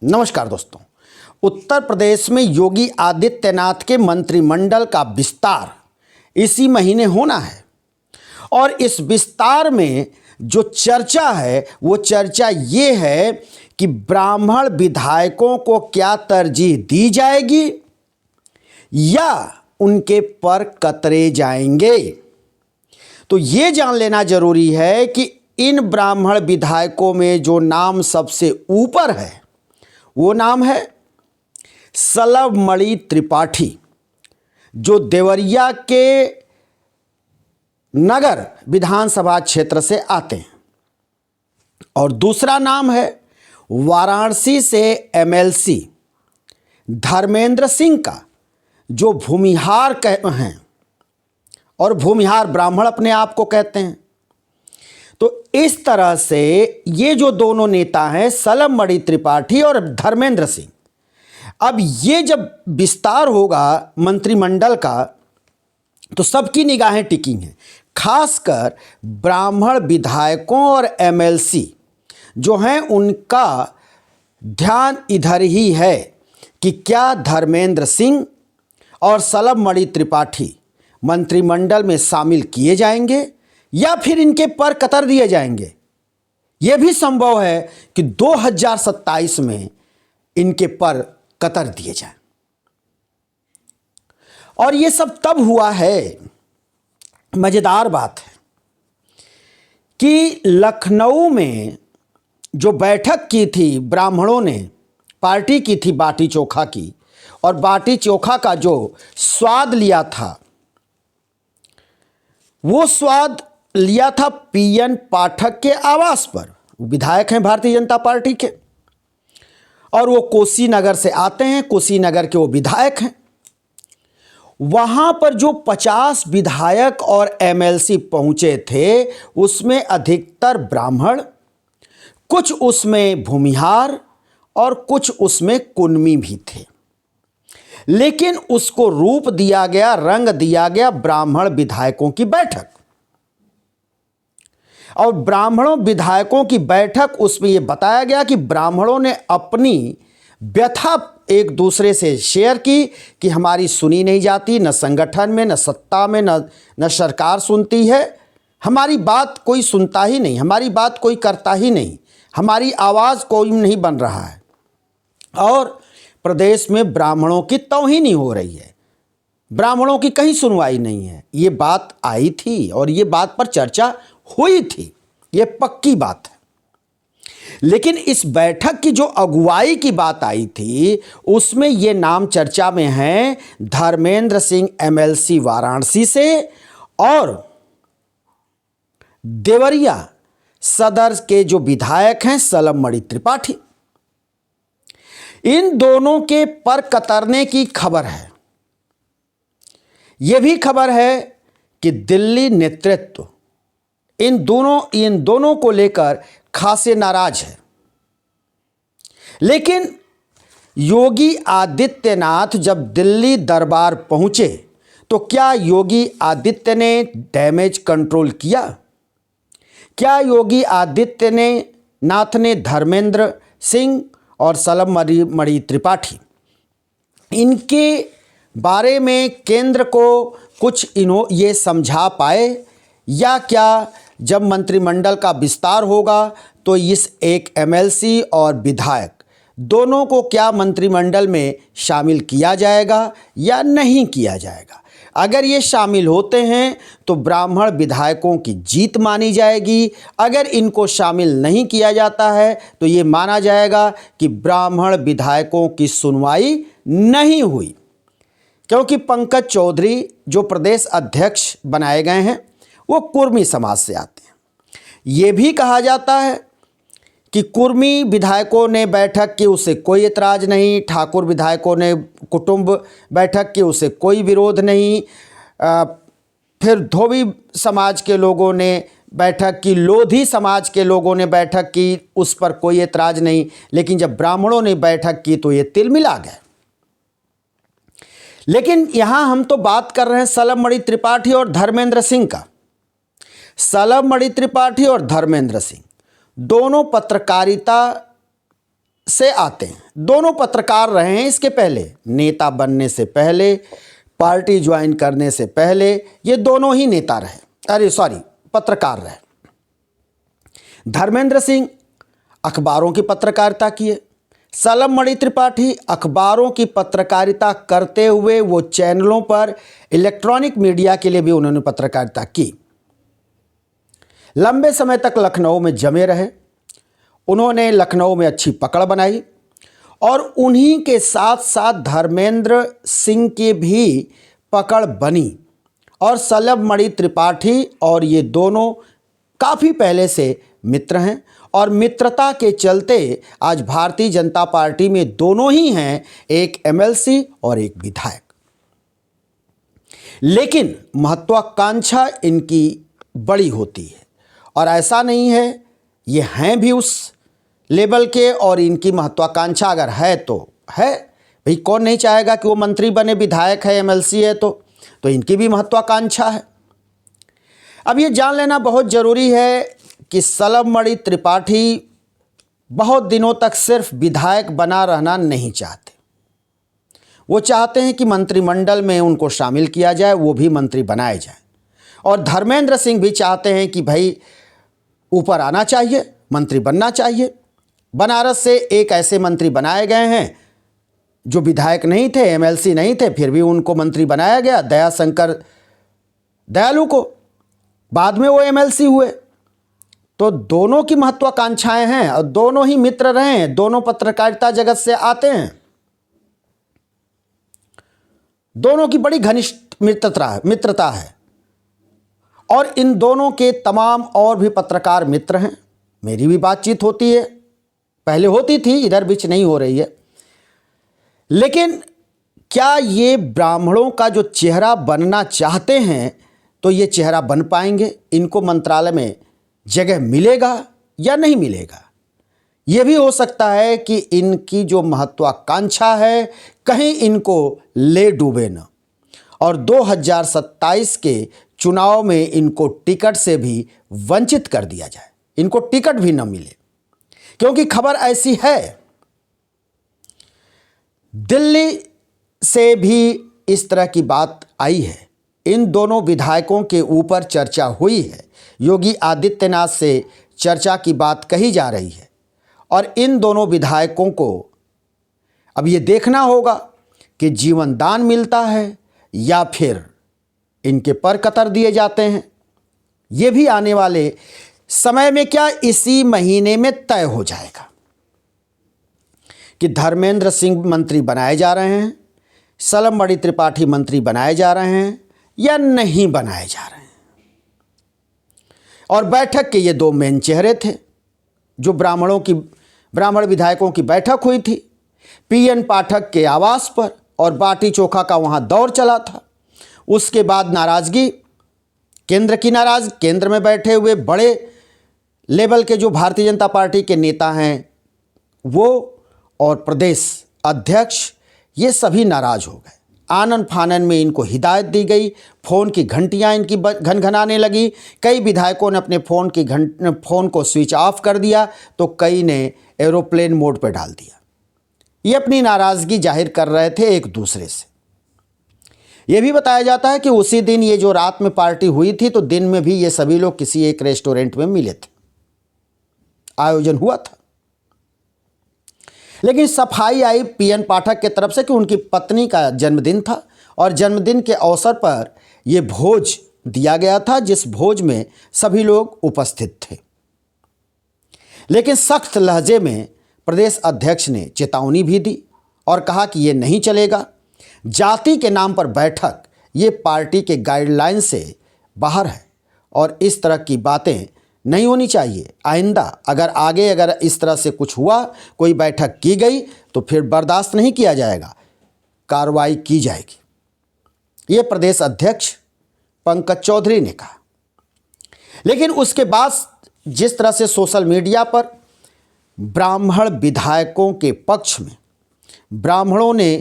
नमस्कार दोस्तों। उत्तर प्रदेश में योगी आदित्यनाथ के मंत्रिमंडल का विस्तार इसी महीने होना है और इस विस्तार में जो चर्चा है वो चर्चा ये है कि ब्राह्मण विधायकों को क्या तरजीह दी जाएगी या उनके पर कतरे जाएंगे। तो ये जान लेना जरूरी है कि इन ब्राह्मण विधायकों में जो नाम सबसे ऊपर है वो नाम है सलबमणि त्रिपाठी, जो देवरिया के नगर विधानसभा क्षेत्र से आते हैं, और दूसरा नाम है वाराणसी से एमएलसी धर्मेंद्र सिंह का, जो भूमिहार हैं और भूमिहार ब्राह्मण अपने आप को कहते हैं। तो इस तरह से ये जो दोनों नेता हैं सलबमणि त्रिपाठी और धर्मेंद्र सिंह, अब ये जब विस्तार होगा मंत्रिमंडल का तो सबकी निगाहें टिकी हैं, खासकर ब्राह्मण विधायकों और एमएलसी जो हैं उनका ध्यान इधर ही है कि क्या धर्मेंद्र सिंह और सलबमणि त्रिपाठी मंत्रिमंडल में शामिल किए जाएंगे या फिर इनके पर कतर दिए जाएंगे। यह भी संभव है कि 2027 में इनके पर कतर दिए जाएं। और यह सब तब हुआ है, मजेदार बात है कि लखनऊ में जो बैठक की थी ब्राह्मणों ने, पार्टी की थी बाटी चोखा की, और बाटी चोखा का जो स्वाद लिया था वो स्वाद लिया था पीएन पाठक के आवास पर। वो विधायक हैं भारतीय जनता पार्टी के और वो कुशीनगर से आते हैं, कुशीनगर के वो विधायक हैं। वहां पर जो 50 विधायक और एमएलसी पहुंचे थे उसमें अधिकतर ब्राह्मण, कुछ उसमें भूमिहार और कुछ उसमें कुन्मी भी थे, लेकिन उसको रूप दिया गया, रंग दिया गया ब्राह्मण विधायकों की बैठक। और ब्राह्मणों विधायकों की बैठक, उसमें यह बताया गया कि ब्राह्मणों ने अपनी व्यथा एक दूसरे से शेयर की कि हमारी सुनी नहीं जाती, न संगठन में, न सत्ता में, न सरकार सुनती है, हमारी बात कोई सुनता ही नहीं, हमारी बात कोई करता ही नहीं, हमारी आवाज़ कोई नहीं बन रहा है और प्रदेश में ब्राह्मणों की तौहीनी हो रही है, ब्राह्मणों की कहीं सुनवाई नहीं है। ये बात आई थी और ये बात पर चर्चा हुई थी, ये पक्की बात है। लेकिन इस बैठक की जो अगुवाई की बात आई थी उसमें ये नाम चर्चा में हैं धर्मेंद्र सिंह एमएलसी वाराणसी से और देवरिया सदर के जो विधायक हैं सलबमणि त्रिपाठी। इन दोनों के पर कतरने की खबर है। यह भी खबर है कि दिल्ली नेतृत्व इन दोनों को लेकर खासे नाराज है। लेकिन योगी आदित्यनाथ जब दिल्ली दरबार पहुंचे तो क्या योगी आदित्य ने डैमेज कंट्रोल किया? क्या योगी आदित्यनाथ ने धर्मेंद्र सिंह और सलबमणि त्रिपाठी इनके बारे में केंद्र को कुछ ये समझा पाए, या क्या जब मंत्रिमंडल का विस्तार होगा तो इस एक एमएलसी और विधायक दोनों को क्या मंत्रिमंडल में शामिल किया जाएगा या नहीं किया जाएगा? अगर ये शामिल होते हैं तो ब्राह्मण विधायकों की जीत मानी जाएगी, अगर इनको शामिल नहीं किया जाता है तो ये माना जाएगा कि ब्राह्मण विधायकों की सुनवाई नहीं हुई। क्योंकि पंकज चौधरी जो प्रदेश अध्यक्ष बनाए गए हैं वो कुर्मी समाज से आते हैं। ये भी कहा जाता है कि कुर्मी विधायकों ने बैठक की, उसे कोई एतराज़ नहीं, ठाकुर विधायकों ने कुटुंब बैठक की, उसे कोई विरोध नहीं, फिर धोबी समाज के लोगों ने बैठक की, लोधी समाज के लोगों ने बैठक की, उस पर कोई एतराज़ नहीं, लेकिन जब ब्राह्मणों ने बैठक की तो ये तिलमिला गए। लेकिन यहाँ हम तो बात कर रहे हैं सलबमणि त्रिपाठी और धर्मेंद्र सिंह का। सलबमणि त्रिपाठी और धर्मेंद्र सिंह दोनों पत्रकारिता से आते हैं, दोनों पत्रकार रहे हैं इसके पहले, नेता बनने से पहले, पार्टी ज्वाइन करने से पहले ये दोनों ही नेता रहे, पत्रकार रहे। धर्मेंद्र सिंह अखबारों की पत्रकारिता किए, सलम त्रिपाठी अखबारों की पत्रकारिता करते हुए वो चैनलों पर इलेक्ट्रॉनिक मीडिया के लिए भी उन्होंने पत्रकारिता की। लंबे समय तक लखनऊ में जमे रहे, उन्होंने लखनऊ में अच्छी पकड़ बनाई और उन्हीं के साथ साथ धर्मेंद्र सिंह की भी पकड़ बनी और सलम त्रिपाठी और ये दोनों काफ़ी पहले से मित्र हैं और मित्रता के चलते आज भारतीय जनता पार्टी में दोनों ही हैं, एक एमएलसी और एक विधायक। लेकिन महत्वाकांक्षा इनकी बड़ी होती है और ऐसा नहीं है, ये हैं भी उस लेवल के और इनकी महत्वाकांक्षा अगर है तो है भाई, कौन नहीं चाहेगा कि वो मंत्री बने, विधायक है, एमएलसी है तो इनकी भी महत्वाकांक्षा है। अब ये जान लेना बहुत ज़रूरी है कि सलम त्रिपाठी बहुत दिनों तक सिर्फ विधायक बना रहना नहीं चाहते, वो चाहते हैं कि मंत्रिमंडल में उनको शामिल किया जाए, वो भी मंत्री बनाए जाए। और धर्मेंद्र सिंह भी चाहते हैं कि भाई ऊपर आना चाहिए, मंत्री बनना चाहिए। बनारस से एक ऐसे मंत्री बनाए गए हैं जो विधायक नहीं थे, एमएलसी नहीं थे, फिर भी उनको मंत्री बनाया गया, दयाशंकर दयालु को। बाद में वो एमएलसी हुए। तो दोनों की महत्वाकांक्षाएं हैं और दोनों ही मित्र रहे हैं, दोनों पत्रकारिता जगत से आते हैं, दोनों की बड़ी घनिष्ठ मित्रता है और इन दोनों के तमाम और भी पत्रकार मित्र हैं। मेरी भी बातचीत होती है, पहले होती थी, इधर बीच नहीं हो रही है। लेकिन क्या ये ब्राह्मणों का जो चेहरा बनना चाहते हैं तो ये चेहरा बन पाएंगे? इनको मंत्रालय में जगह मिलेगा या नहीं मिलेगा? ये भी हो सकता है कि इनकी जो महत्वाकांक्षा है कहीं इनको ले डूबे न और 2027 के चुनाव में इनको टिकट से भी वंचित कर दिया जाए, इनको टिकट भी न मिले। क्योंकि खबर ऐसी है, दिल्ली से भी इस तरह की बात आई है, इन दोनों विधायकों के ऊपर चर्चा हुई है, योगी आदित्यनाथ से चर्चा की बात कही जा रही है और इन दोनों विधायकों को अब ये देखना होगा कि जीवन दान मिलता है या फिर इनके पर कतर दिए जाते हैं। ये भी आने वाले समय में, क्या इसी महीने में तय हो जाएगा कि धर्मेंद्र सिंह मंत्री बनाए जा रहे हैं, सलम त्रिपाठी मंत्री बनाए जा रहे हैं या नहीं बनाए जा रहे हैं। और बैठक के ये दो मेन चेहरे थे। जो ब्राह्मण विधायकों की बैठक हुई थी पीएन पाठक के आवास पर और बाटी चोखा का वहाँ दौर चला था। उसके बाद नाराज़गी, केंद्र में बैठे हुए बड़े लेवल के जो भारतीय जनता पार्टी के नेता हैं वो और प्रदेश अध्यक्ष, ये सभी नाराज़ हो गए। आनन फानन में इनको हिदायत दी गई, फ़ोन की घंटियां इनकी घनघनाने लगी। कई विधायकों ने अपने फ़ोन को स्विच ऑफ कर दिया तो कई ने एरोप्लेन मोड पर डाल दिया। ये अपनी नाराज़गी जाहिर कर रहे थे एक दूसरे से। ये भी बताया जाता है कि उसी दिन ये जो रात में पार्टी हुई थी तो दिन में भी ये सभी लोग किसी एक रेस्टोरेंट में मिले थे, आयोजन हुआ था। लेकिन सफाई आई पीएन पाठक के तरफ से कि उनकी पत्नी का जन्मदिन था और जन्मदिन के अवसर पर यह भोज दिया गया था, जिस भोज में सभी लोग उपस्थित थे। लेकिन सख्त लहजे में प्रदेश अध्यक्ष ने चेतावनी भी दी और कहा कि ये नहीं चलेगा, जाति के नाम पर बैठक ये पार्टी के गाइडलाइन से बाहर है और इस तरह की बातें नहीं होनी चाहिए। आइंदा अगर इस तरह से कुछ हुआ, कोई बैठक की गई तो फिर बर्दाश्त नहीं किया जाएगा, कार्रवाई की जाएगी, ये प्रदेश अध्यक्ष पंकज चौधरी ने कहा। लेकिन उसके बाद जिस तरह से सोशल मीडिया पर ब्राह्मण विधायकों के पक्ष में ब्राह्मणों ने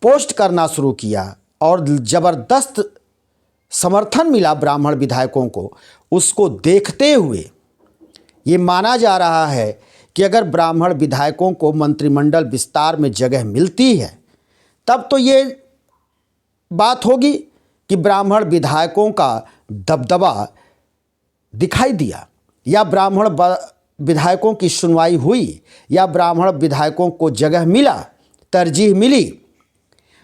पोस्ट करना शुरू किया और ज़बरदस्त समर्थन मिला ब्राह्मण विधायकों को, उसको देखते हुए ये माना जा रहा है कि अगर ब्राह्मण विधायकों को मंत्रिमंडल विस्तार में जगह मिलती है तब तो ये बात होगी कि ब्राह्मण विधायकों का दबदबा दिखाई दिया, या ब्राह्मण विधायकों की सुनवाई हुई, या ब्राह्मण विधायकों को जगह मिला, तरजीह मिली।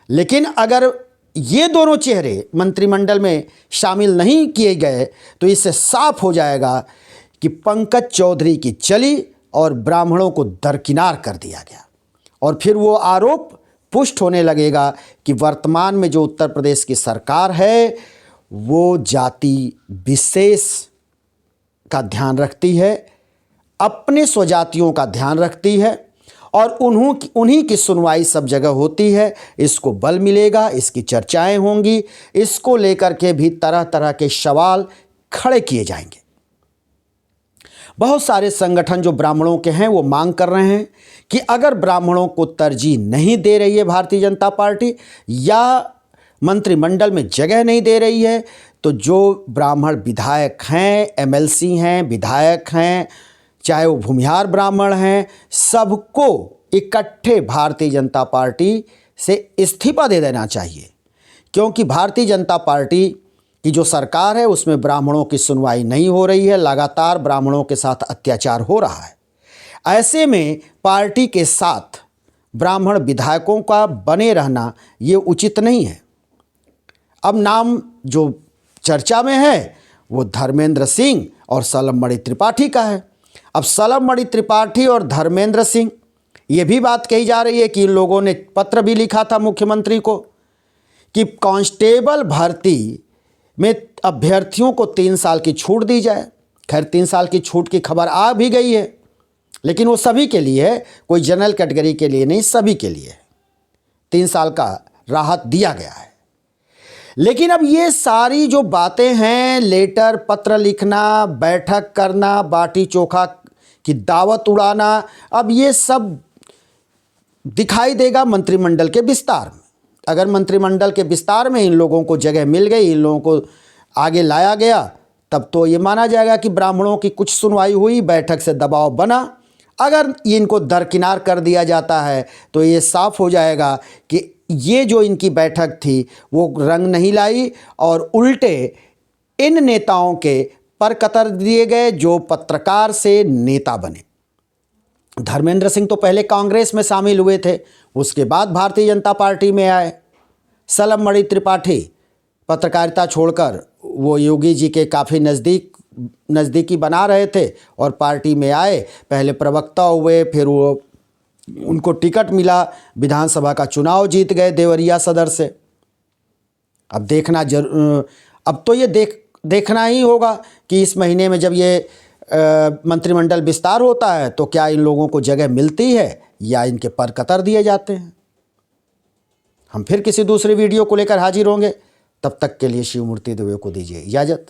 लेकिन अगर ये दोनों चेहरे मंत्रिमंडल में शामिल नहीं किए गए तो इससे साफ हो जाएगा कि पंकज चौधरी की चली और ब्राह्मणों को दरकिनार कर दिया गया। और फिर वो आरोप पुष्ट होने लगेगा कि वर्तमान में जो उत्तर प्रदेश की सरकार है वो जाति विशेष का ध्यान रखती है, अपने स्वजातियों का ध्यान रखती है और उन्हीं की सुनवाई सब जगह होती है। इसको बल मिलेगा, इसकी चर्चाएं होंगी, इसको लेकर के भी तरह तरह के सवाल खड़े किए जाएंगे। बहुत सारे संगठन जो ब्राह्मणों के हैं वो मांग कर रहे हैं कि अगर ब्राह्मणों को तरजीह नहीं दे रही है भारतीय जनता पार्टी या मंत्रिमंडल में जगह नहीं दे रही है तो जो ब्राह्मण विधायक हैं, एमएलसी हैं, विधायक हैं, चाहे वो भूमिहार ब्राह्मण हैं, सबको इकट्ठे भारतीय जनता पार्टी से इस्तीफा दे देना चाहिए। क्योंकि भारतीय जनता पार्टी की जो सरकार है उसमें ब्राह्मणों की सुनवाई नहीं हो रही है, लगातार ब्राह्मणों के साथ अत्याचार हो रहा है। ऐसे में पार्टी के साथ ब्राह्मण विधायकों का बने रहना ये उचित नहीं है। अब नाम जो चर्चा में है वो धर्मेंद्र सिंह और सलमणि त्रिपाठी का है। अब सलमणि त्रिपाठी और धर्मेंद्र सिंह, ये भी बात कही जा रही है कि इन लोगों ने पत्र भी लिखा था मुख्यमंत्री को कि कांस्टेबल भर्ती में अभ्यर्थियों को 3 साल की छूट दी जाए। खैर 3 साल की छूट की खबर आ भी गई है, लेकिन वो सभी के लिए है, कोई जनरल कैटेगरी के लिए नहीं, सभी के लिए 3 साल का राहत दिया गया है। लेकिन अब ये सारी जो बातें हैं, लेटर पत्र लिखना, बैठक करना, बाटी चोखा की दावत उड़ाना, अब ये सब दिखाई देगा मंत्रिमंडल के विस्तार में। अगर मंत्रिमंडल के विस्तार में इन लोगों को जगह मिल गई, इन लोगों को आगे लाया गया, तब तो ये माना जाएगा कि ब्राह्मणों की कुछ सुनवाई हुई, बैठक से दबाव बना। अगर इनको दरकिनार कर दिया जाता है तो ये साफ हो जाएगा कि ये जो इनकी बैठक थी वो रंग नहीं लाई और उल्टे इन नेताओं के पर कतर दिए गए जो पत्रकार से नेता बने। धर्मेंद्र सिंह तो पहले कांग्रेस में शामिल हुए थे, उसके बाद भारतीय जनता पार्टी में आए। सलमणि त्रिपाठी पत्रकारिता छोड़कर वो योगी जी के काफ़ी नज़दीकी बना रहे थे और पार्टी में आए, पहले प्रवक्ता हुए, फिर वो उनको टिकट मिला, विधानसभा का चुनाव जीत गए देवरिया सदर से। अब अब तो ये देखना ही होगा कि इस महीने में जब ये मंत्रिमंडल विस्तार होता है तो क्या इन लोगों को जगह मिलती है या इनके पर कतर दिए जाते हैं। हम फिर किसी दूसरे वीडियो को लेकर हाजिर होंगे, तब तक के लिए शिवमूर्ति दुबे को दीजिए इजाज़त।